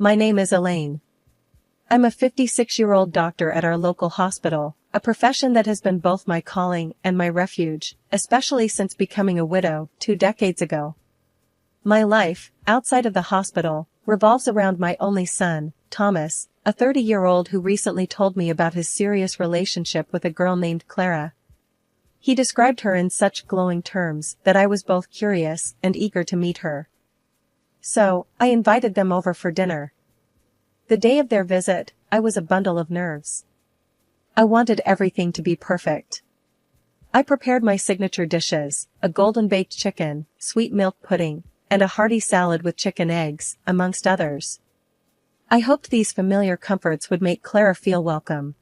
My name is Elaine. I'm a 56-year-old doctor at our local hospital, a profession that has been both my calling and my refuge, especially since becoming a widow 2 decades ago. My life, outside of the hospital, revolves around my only son, Thomas, a 30-year-old who recently told me about his serious relationship with a girl named Clara. He described her in such glowing terms that I was both curious and eager to meet her. So, I invited them over for dinner. The day of their visit, I was a bundle of nerves. I wanted everything to be perfect. I prepared my signature dishes, a golden baked chicken, sweet milk pudding, and a hearty salad with chicken eggs, amongst others. I hoped these familiar comforts would make Clara feel welcome.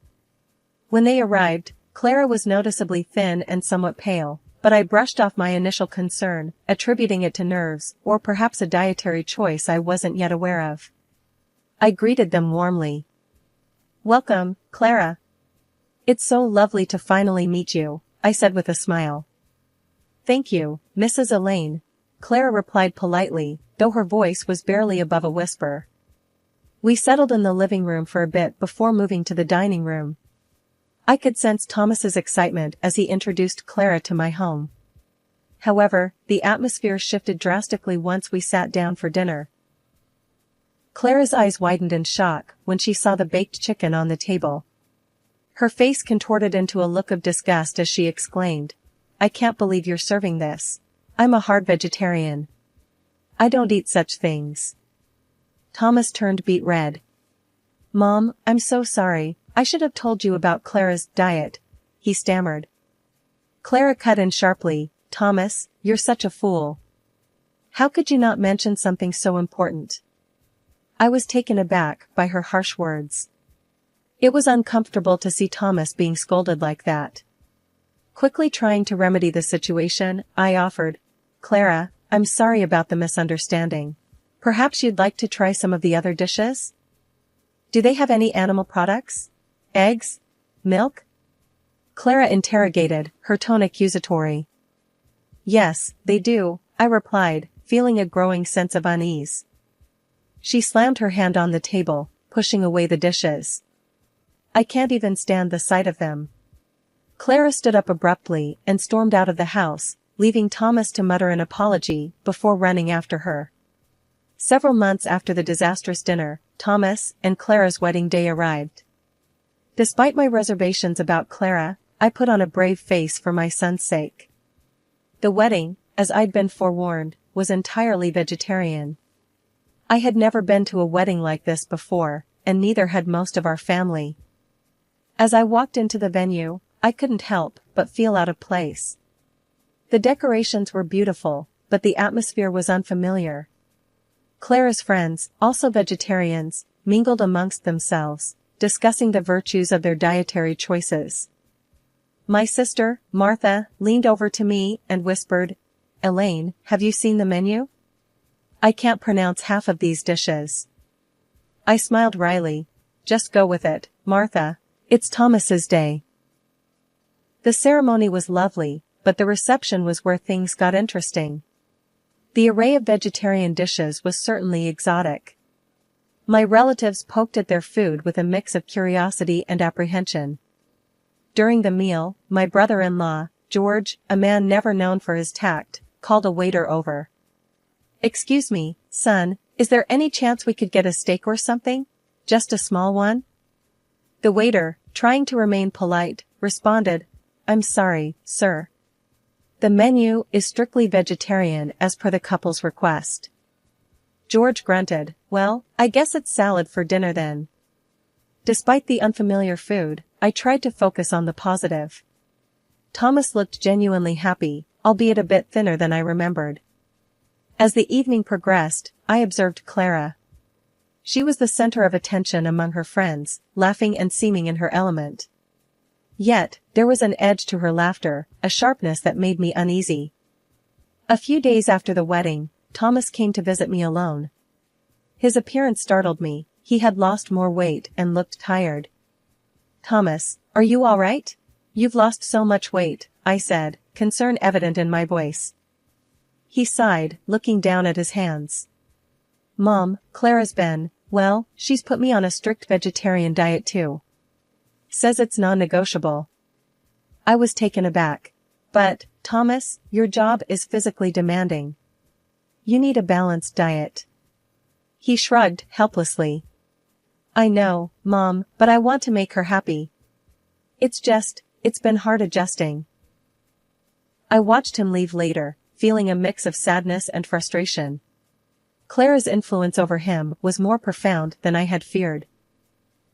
When they arrived, Clara was noticeably thin and somewhat pale, but I brushed off my initial concern, attributing it to nerves, or perhaps a dietary choice I wasn't yet aware of. I greeted them warmly. "Welcome, Clara. It's so lovely to finally meet you," I said with a smile. "Thank you, Mrs. Elaine," Clara replied politely, though her voice was barely above a whisper. We settled in the living room for a bit before moving to the dining room. I could sense Thomas's excitement as he introduced Clara to my home. However, the atmosphere shifted drastically once we sat down for dinner. Clara's eyes widened in shock when she saw the baked chicken on the table. Her face contorted into a look of disgust as she exclaimed, "I can't believe you're serving this. I'm a hard vegetarian. I don't eat such things." Thomas turned beet red. "Mom, I'm so sorry, I should have told you about Clara's diet," he stammered. Clara cut in sharply, "Thomas, you're such a fool. How could you not mention something so important?" I was taken aback by her harsh words. It was uncomfortable to see Thomas being scolded like that. Quickly trying to remedy the situation, I offered, "Clara, I'm sorry about the misunderstanding. Perhaps you'd like to try some of the other dishes? Do they have any animal products? Eggs? Milk?" Clara interrogated, her tone accusatory. "Yes, they do," I replied, feeling a growing sense of unease. She slammed her hand on the table, pushing away the dishes. "I can't even stand the sight of them." Clara stood up abruptly and stormed out of the house, leaving Thomas to mutter an apology before running after her. Several months after the disastrous dinner, Thomas and Clara's wedding day arrived. Despite my reservations about Clara, I put on a brave face for my son's sake. The wedding, as I'd been forewarned, was entirely vegetarian. I had never been to a wedding like this before, and neither had most of our family. As I walked into the venue, I couldn't help but feel out of place. The decorations were beautiful, but the atmosphere was unfamiliar. Clara's friends, also vegetarians, mingled amongst themselves, discussing the virtues of their dietary choices. My sister, Martha, leaned over to me and whispered, "Elaine, have you seen the menu? I can't pronounce half of these dishes." I smiled wryly. "Just go with it, Martha. It's Thomas's day." The ceremony was lovely, but the reception was where things got interesting. The array of vegetarian dishes was certainly exotic. My relatives poked at their food with a mix of curiosity and apprehension. During the meal, my brother-in-law, George, a man never known for his tact, called a waiter over. "Excuse me, son, is there any chance we could get a steak or something? Just a small one?" The waiter, trying to remain polite, responded, "I'm sorry, sir. The menu is strictly vegetarian as per the couple's request." George grunted, "Well, I guess it's salad for dinner then." Despite the unfamiliar food, I tried to focus on the positive. Thomas looked genuinely happy, albeit a bit thinner than I remembered. As the evening progressed, I observed Clara. She was the center of attention among her friends, laughing and seeming in her element. Yet, there was an edge to her laughter, a sharpness that made me uneasy. A few days after the wedding, Thomas came to visit me alone. His appearance startled me. He had lost more weight and looked tired. "Thomas, are you all right? You've lost so much weight," I said, concern evident in my voice. He sighed, looking down at his hands. "Mom, Clara's been Well, she's put me on a strict vegetarian diet too. Says it's non-negotiable. I was taken aback. But, Thomas, your job is physically demanding. You need a balanced diet. He shrugged helplessly. I know, Mom, but I want to make her happy. It's been hard adjusting. I watched him leave later, feeling a mix of sadness and frustration. Clara's influence over him was more profound than I had feared.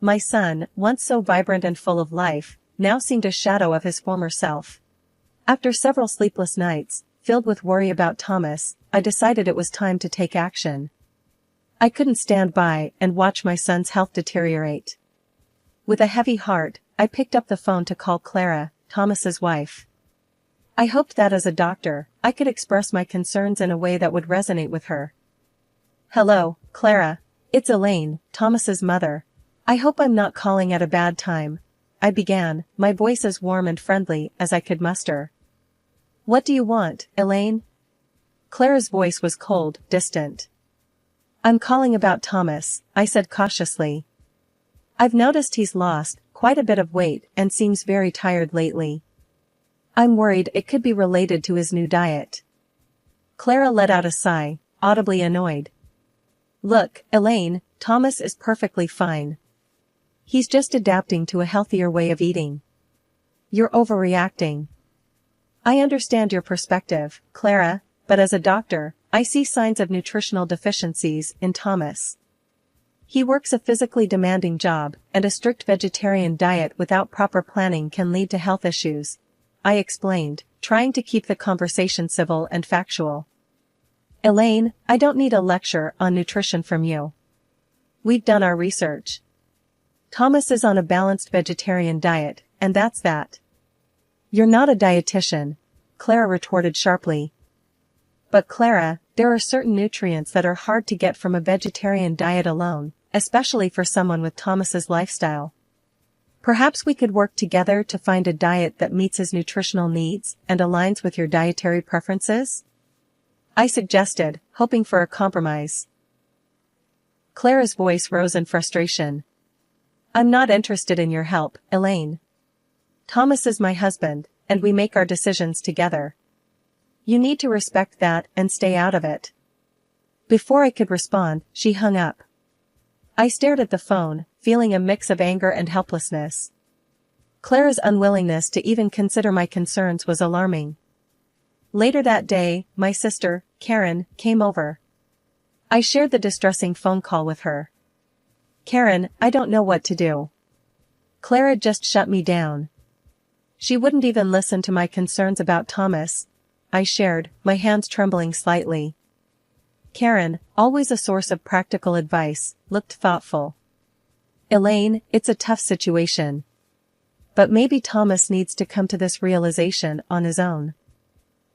My son, once so vibrant and full of life, now seemed a shadow of his former self. After several sleepless nights, filled with worry about Thomas, I decided it was time to take action. I couldn't stand by and watch my son's health deteriorate. With a heavy heart, I picked up the phone to call Clara, Thomas's wife. I hoped that as a doctor, I could express my concerns in a way that would resonate with her. Hello, Clara. It's Elaine, Thomas's mother. I hope I'm not calling at a bad time. I began, my voice as warm and friendly as I could muster. What do you want, Elaine? Clara's voice was cold, distant. I'm calling about Thomas, I said cautiously. I've noticed he's lost quite a bit of weight and seems very tired lately. I'm worried it could be related to his new diet. Clara let out a sigh, audibly annoyed. Look, Elaine, Thomas is perfectly fine. He's just adapting to a healthier way of eating. You're overreacting. I understand your perspective, Clara, but as a doctor, I see signs of nutritional deficiencies in Thomas. He works a physically demanding job, and a strict vegetarian diet without proper planning can lead to health issues, I explained, trying to keep the conversation civil and factual. Elaine, I don't need a lecture on nutrition from you. We've done our research. Thomas is on a balanced vegetarian diet, and that's that. You're not a dietitian, Clara retorted sharply. But Clara, there are certain nutrients that are hard to get from a vegetarian diet alone, especially for someone with Thomas's lifestyle. Perhaps we could work together to find a diet that meets his nutritional needs and aligns with your dietary preferences? I suggested, hoping for a compromise. Clara's voice rose in frustration. I'm not interested in your help, Elaine. Thomas is my husband, and we make our decisions together. You need to respect that and stay out of it. Before I could respond, she hung up. I stared at the phone, feeling a mix of anger and helplessness. Clara's unwillingness to even consider my concerns was alarming. Later that day, my sister, Karen, came over. I shared the distressing phone call with her. Karen, I don't know what to do. Clara just shut me down. She wouldn't even listen to my concerns about Thomas, I shared, my hands trembling slightly. Karen, always a source of practical advice, looked thoughtful. Elaine, it's a tough situation. But maybe Thomas needs to come to this realization on his own.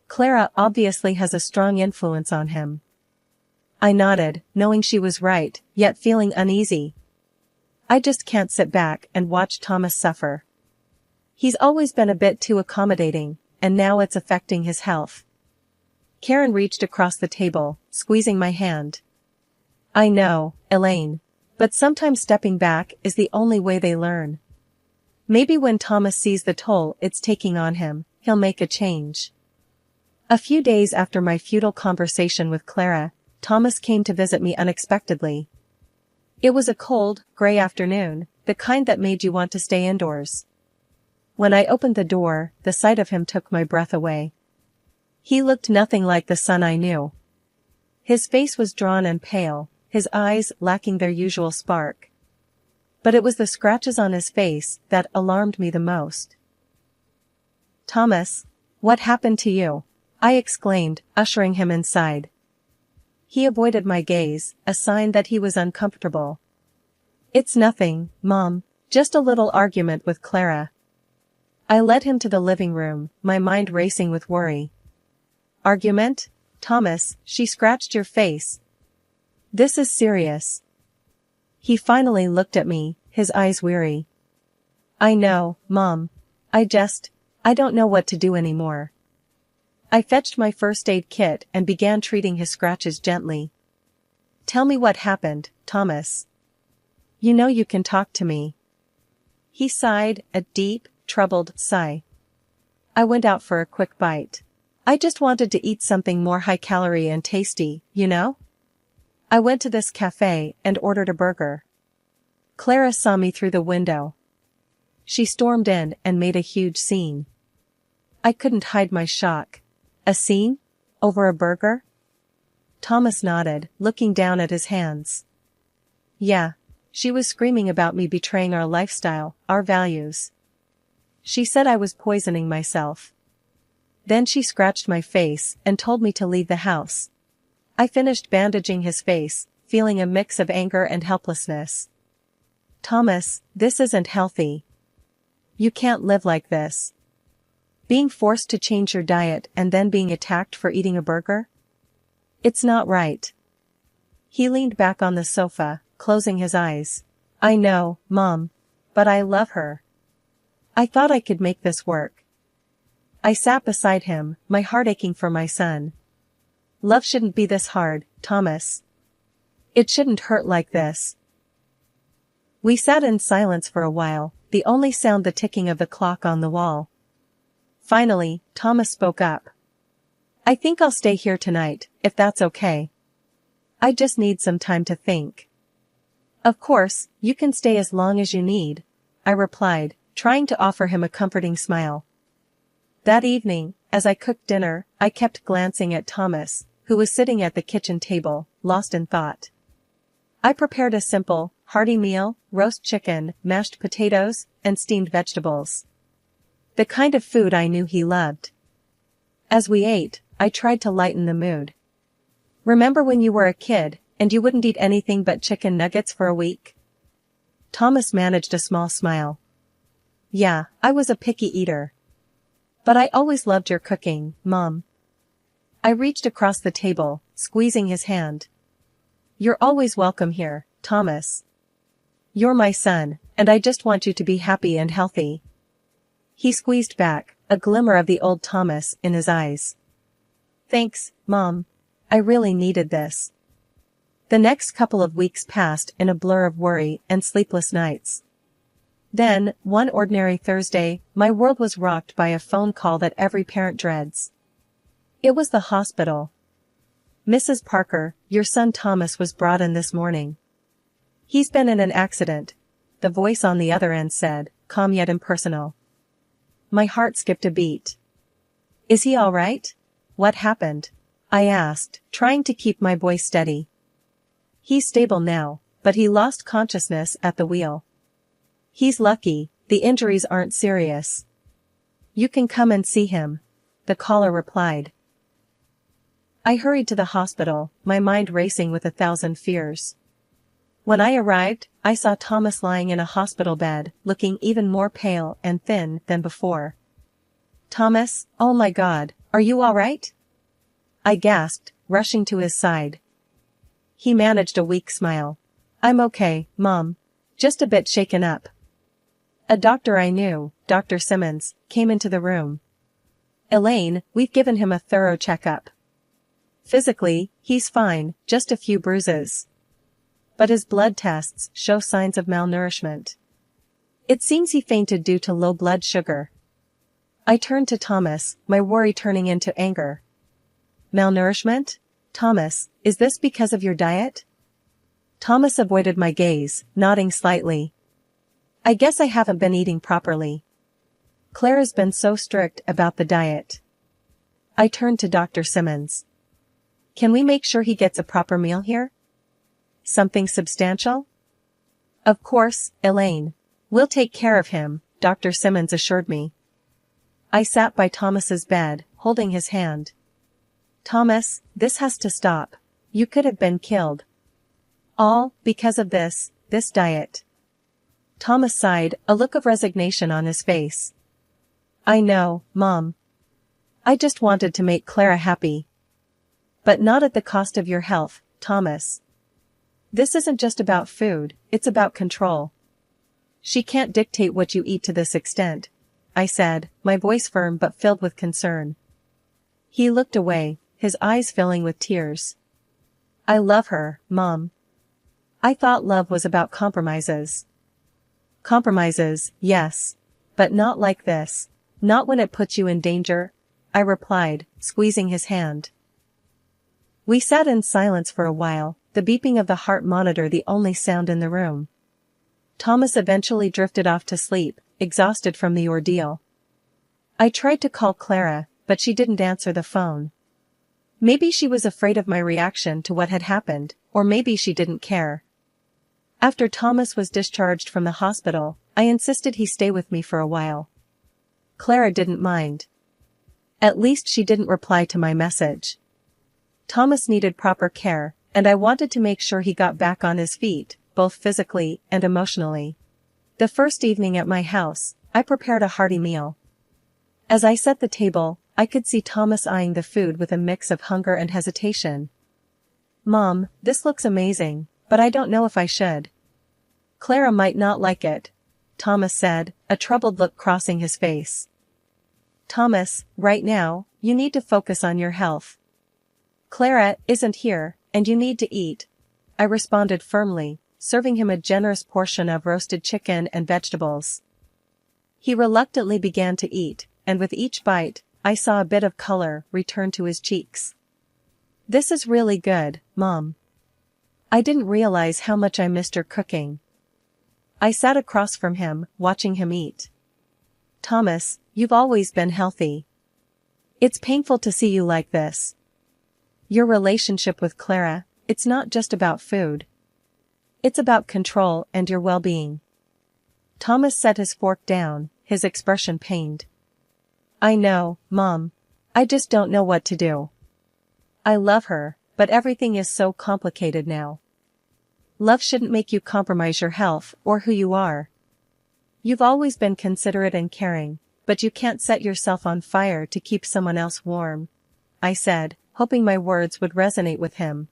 Clara obviously has a strong influence on him. I nodded, knowing she was right, yet feeling uneasy. I just can't sit back and watch Thomas suffer. He's always been a bit too accommodating, and now it's affecting his health. Karen reached across the table, squeezing my hand. I know, Elaine. But sometimes stepping back is the only way they learn. Maybe when Thomas sees the toll it's taking on him, he'll make a change. A few days after my futile conversation with Clara, Thomas came to visit me unexpectedly. It was a cold, gray afternoon, the kind that made you want to stay indoors. When I opened the door, the sight of him took my breath away. He looked nothing like the son I knew. His face was drawn and pale, his eyes lacking their usual spark. But it was the scratches on his face that alarmed me the most. Thomas, what happened to you? I exclaimed, ushering him inside. He avoided my gaze, a sign that he was uncomfortable. It's nothing, Mom, just a little argument with Clara. I led him to the living room, my mind racing with worry. Argument? Thomas, she scratched your face. This is serious. He finally looked at me, his eyes weary. I know, Mom. I don't know what to do anymore. I fetched my first aid kit and began treating his scratches gently. Tell me what happened, Thomas. You know you can talk to me. He sighed, a deep, troubled sigh. I went out for a quick bite. I just wanted to eat something more high-calorie and tasty, you know? I went to this cafe and ordered a burger. Clara saw me through the window. She stormed in and made a huge scene. I couldn't hide my shock. A scene? Over a burger? Thomas nodded, looking down at his hands. Yeah, she was screaming about me betraying our lifestyle, our values. She said I was poisoning myself. Then she scratched my face and told me to leave the house. I finished bandaging his face, feeling a mix of anger and helplessness. Thomas, this isn't healthy. You can't live like this. Being forced to change your diet and then being attacked for eating a burger? It's not right. He leaned back on the sofa, closing his eyes. I know, Mom. But I love her. I thought I could make this work. I sat beside him, my heart aching for my son. Love shouldn't be this hard, Thomas. It shouldn't hurt like this. We sat in silence for a while, the only sound the ticking of the clock on the wall. Finally, Thomas spoke up. I think I'll stay here tonight, if that's okay. I just need some time to think. Of course, you can stay as long as you need, I replied, trying to offer him a comforting smile. That evening, as I cooked dinner, I kept glancing at Thomas, who was sitting at the kitchen table, lost in thought. I prepared a simple, hearty meal, roast chicken, mashed potatoes, and steamed vegetables. The kind of food I knew he loved. As we ate, I tried to lighten the mood. Remember when you were a kid, and you wouldn't eat anything but chicken nuggets for a week? Thomas managed a small smile. Yeah, I was a picky eater. But I always loved your cooking, Mom. I reached across the table, squeezing his hand. You're always welcome here, Thomas. You're my son, and I just want you to be happy and healthy. He squeezed back, a glimmer of the old Thomas in his eyes. Thanks, Mom. I really needed this. The next couple of weeks passed in a blur of worry and sleepless nights. Then, one ordinary Thursday, my world was rocked by a phone call that every parent dreads. It was the hospital. Mrs. Parker, your son Thomas was brought in this morning. He's been in an accident, the voice on the other end said, calm yet impersonal. My heart skipped a beat. Is he all right? What happened? I asked, trying to keep my voice steady. He's stable now, but he lost consciousness at the wheel. He's lucky, the injuries aren't serious. You can come and see him, the caller replied. I hurried to the hospital, my mind racing with 1,000 fears. When I arrived, I saw Thomas lying in a hospital bed, looking even more pale and thin than before. Thomas, oh my God, are you all right? I gasped, rushing to his side. He managed a weak smile. I'm okay, Mom. Just a bit shaken up. A doctor I knew, Dr. Simmons, came into the room. Elaine, we've given him a thorough checkup. Physically, he's fine, just a few bruises. But his blood tests show signs of malnourishment. It seems he fainted due to low blood sugar. I turned to Thomas, my worry turning into anger. Malnourishment? Thomas, is this because of your diet? Thomas avoided my gaze, nodding slightly. I guess I haven't been eating properly. Clara's been so strict about the diet. I turned to Dr. Simmons. Can we make sure he gets a proper meal here? Something substantial? Of course, Elaine. We'll take care of him, Dr. Simmons assured me. I sat by Thomas's bed, holding his hand. Thomas, this has to stop. You could have been killed. All because of this diet. Thomas sighed, a look of resignation on his face. I know, Mom. I just wanted to make Clara happy. But not at the cost of your health, Thomas. This isn't just about food, it's about control. She can't dictate what you eat to this extent, I said, my voice firm but filled with concern. He looked away, his eyes filling with tears. I love her, Mom. I thought love was about compromises. Compromises, yes. But not like this. Not when it puts you in danger, I replied, squeezing his hand. We sat in silence for a while, the beeping of the heart monitor the only sound in the room. Thomas eventually drifted off to sleep, exhausted from the ordeal. I tried to call Clara, but she didn't answer the phone. Maybe she was afraid of my reaction to what had happened, or maybe she didn't care. After Thomas was discharged from the hospital, I insisted he stay with me for a while. Clara didn't mind. At least she didn't reply to my message. Thomas needed proper care, and I wanted to make sure he got back on his feet, both physically and emotionally. The first evening at my house, I prepared a hearty meal. As I set the table, I could see Thomas eyeing the food with a mix of hunger and hesitation. "Mom, this looks amazing, but I don't know if I should." "Clara might not like it," Thomas said, a troubled look crossing his face. "Thomas, right now, you need to focus on your health. Clara isn't here, and you need to eat," I responded firmly, serving him a generous portion of roasted chicken and vegetables. He reluctantly began to eat, and with each bite, I saw a bit of color return to his cheeks. "This is really good, Mom." I didn't realize how much I missed her cooking. I sat across from him, watching him eat. "Thomas, you've always been healthy. It's painful to see you like this. Your relationship with Clara, it's not just about food. It's about control and your well-being." Thomas set his fork down, his expression pained. "I know, Mom. I just don't know what to do. I love her, but everything is so complicated now. Love shouldn't make you compromise your health or who you are. You've always been considerate and caring, but you can't set yourself on fire to keep someone else warm," I said, hoping my words would resonate with him.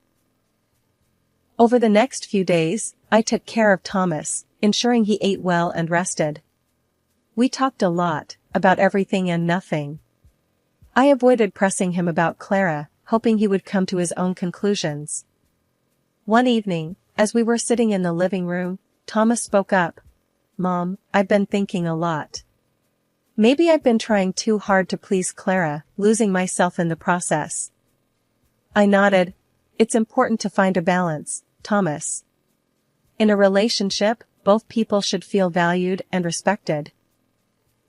Over the next few days, I took care of Thomas, ensuring he ate well and rested. We talked a lot, about everything and nothing. I avoided pressing him about Clara, hoping he would come to his own conclusions. One evening, as we were sitting in the living room, Thomas spoke up. "Mom, I've been thinking a lot. Maybe I've been trying too hard to please Clara, losing myself in the process." I nodded. "It's important to find a balance, Thomas. In a relationship, both people should feel valued and respected."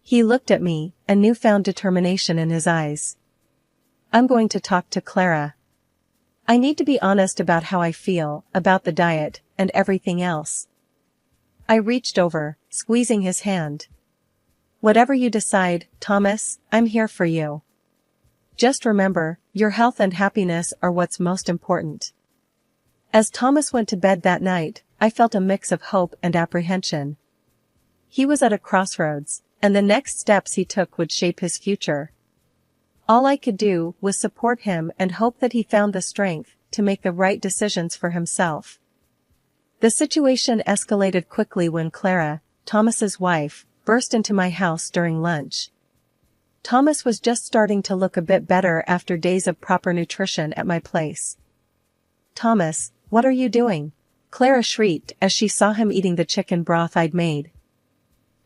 He looked at me, a newfound determination in his eyes. "I'm going to talk to Clara. I need to be honest about how I feel, about the diet, and everything else." I reached over, squeezing his hand. "Whatever you decide, Thomas, I'm here for you. Just remember, your health and happiness are what's most important." As Thomas went to bed that night, I felt a mix of hope and apprehension. He was at a crossroads, and the next steps he took would shape his future. All I could do was support him and hope that he found the strength to make the right decisions for himself. The situation escalated quickly when Clara, Thomas's wife, burst into my house during lunch. Thomas was just starting to look a bit better after days of proper nutrition at my place. "Thomas, what are you doing?" Clara shrieked as she saw him eating the chicken broth I'd made.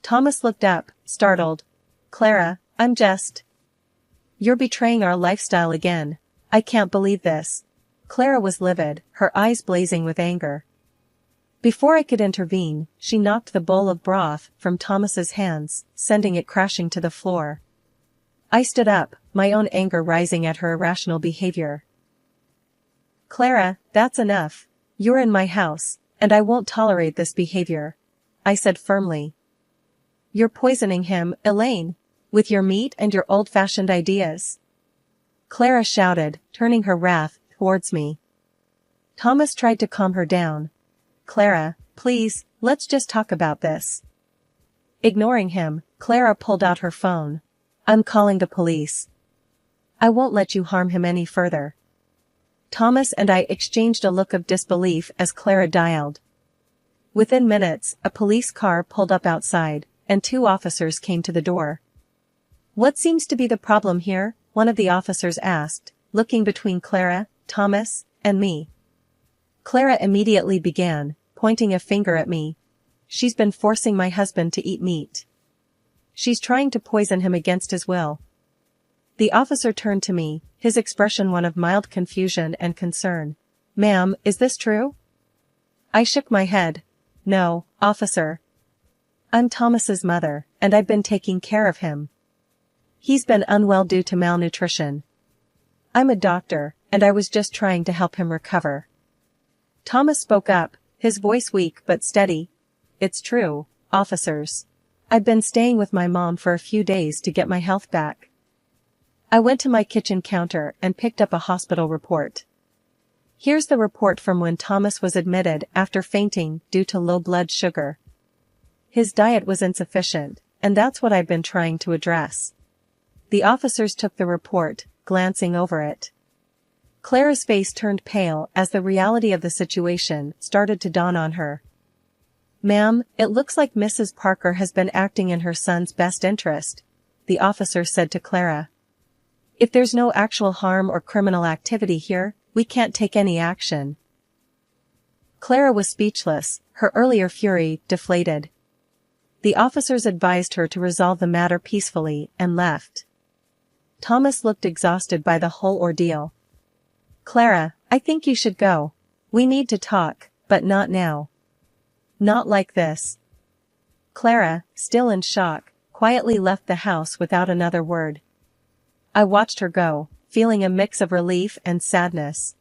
Thomas looked up, startled. "Clara, I'm just..." "You're betraying our lifestyle again. I can't believe this." Clara was livid, her eyes blazing with anger. Before I could intervene, she knocked the bowl of broth from Thomas's hands, sending it crashing to the floor. I stood up, my own anger rising at her irrational behavior. "Clara, that's enough. You're in my house, and I won't tolerate this behavior," I said firmly. "You're poisoning him, Elaine, with your meat and your old-fashioned ideas," Clara shouted, turning her wrath towards me. Thomas tried to calm her down. "Clara, please, let's just talk about this." Ignoring him, Clara pulled out her phone. "I'm calling the police. I won't let you harm him any further." Thomas and I exchanged a look of disbelief as Clara dialed. Within minutes, a police car pulled up outside, and 2 officers came to the door. "What seems to be the problem here?" one of the officers asked, looking between Clara, Thomas, and me. Clara immediately began, pointing a finger at me. She's been forcing my husband to eat meat. She's trying to poison him against his will. The officer turned to me, his expression one of mild confusion and concern. Ma'am, is this true? I shook my head. No, officer. I'm Thomas's mother, and I've been taking care of him. He's been unwell due to malnutrition. I'm a doctor, and I was just trying to help him recover. Thomas spoke up, his voice weak but steady. It's true, officers. I've been staying with my mom for a few days to get my health back. I went to my kitchen counter and picked up a hospital report. Here's the report from when Thomas was admitted after fainting due to low blood sugar. His diet was insufficient, and that's what I've been trying to address. The officers took the report, glancing over it. Clara's face turned pale as the reality of the situation started to dawn on her. Ma'am, it looks like Mrs. Parker has been acting in her son's best interest, the officer said to Clara. If there's no actual harm or criminal activity here, we can't take any action. Clara was speechless, her earlier fury deflated. The officers advised her to resolve the matter peacefully and left. Thomas looked exhausted by the whole ordeal. Clara, I think you should go. We need to talk, but not now. Not like this. Clara, still in shock, quietly left the house without another word. I watched her go, feeling a mix of relief and sadness.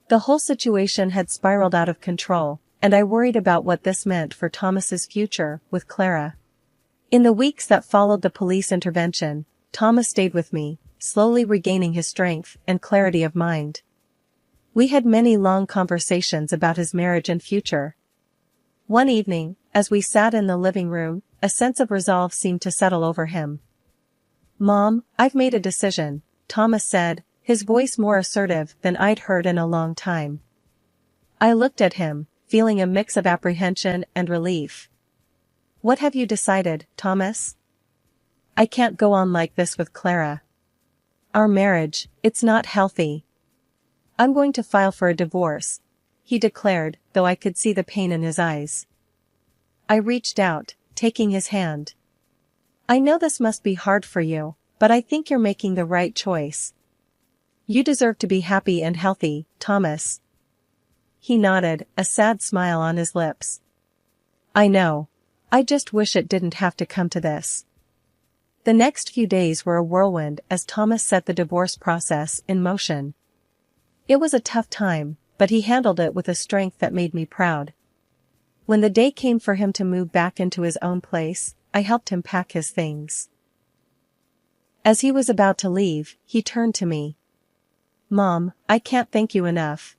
The whole situation had spiraled out of control, and I worried about what this meant for Thomas's future with Clara. In the weeks that followed the police intervention, Thomas stayed with me, slowly regaining his strength and clarity of mind. We had many long conversations about his marriage and future. One evening, as we sat in the living room, a sense of resolve seemed to settle over him. Mom, I've made a decision, Thomas said, his voice more assertive than I'd heard in a long time. I looked at him, feeling a mix of apprehension and relief. What have you decided, Thomas? I can't go on like this with Clara. Our marriage, it's not healthy. I'm going to file for a divorce, he declared, though I could see the pain in his eyes. I reached out, taking his hand. I know this must be hard for you, but I think you're making the right choice. You deserve to be happy and healthy, Thomas. He nodded, a sad smile on his lips. I know. I just wish it didn't have to come to this. The next few days were a whirlwind as Thomas set the divorce process in motion. It was a tough time, but he handled it with a strength that made me proud. When the day came for him to move back into his own place, I helped him pack his things. As he was about to leave, he turned to me. Mom, I can't thank you enough.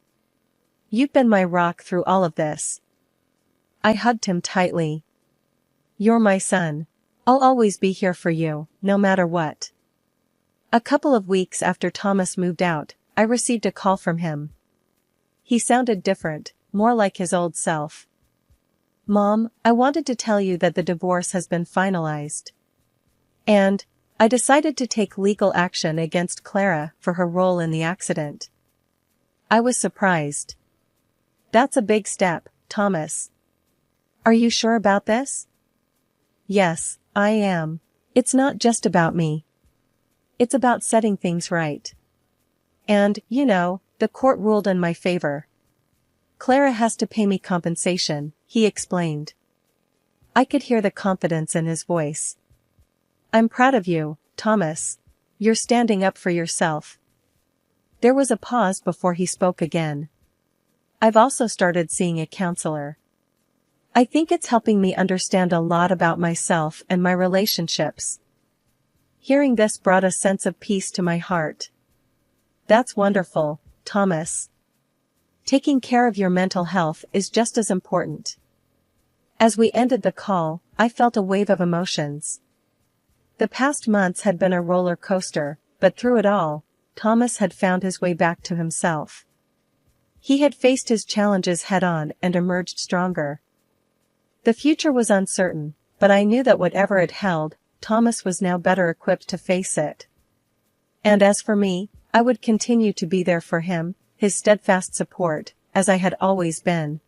You've been my rock through all of this. I hugged him tightly. You're my son. I'll always be here for you, no matter what. A couple of weeks after Thomas moved out, I received a call from him. He sounded different, more like his old self. Mom, I wanted to tell you that the divorce has been finalized. And I decided to take legal action against Clara for her role in the accident. I was surprised. That's a big step, Thomas. Are you sure about this? Yes, I am. It's not just about me. It's about setting things right. And, the court ruled in my favor. Clara has to pay me compensation, he explained. I could hear the confidence in his voice. I'm proud of you, Thomas. You're standing up for yourself. There was a pause before he spoke again. I've also started seeing a counselor. I think it's helping me understand a lot about myself and my relationships. Hearing this brought a sense of peace to my heart. That's wonderful, Thomas. Taking care of your mental health is just as important. As we ended the call, I felt a wave of emotions. The past months had been a roller coaster, but through it all, Thomas had found his way back to himself. He had faced his challenges head-on and emerged stronger. The future was uncertain, but I knew that whatever it held, Thomas was now better equipped to face it. And as for me, I would continue to be there for him, his steadfast support, as I had always been.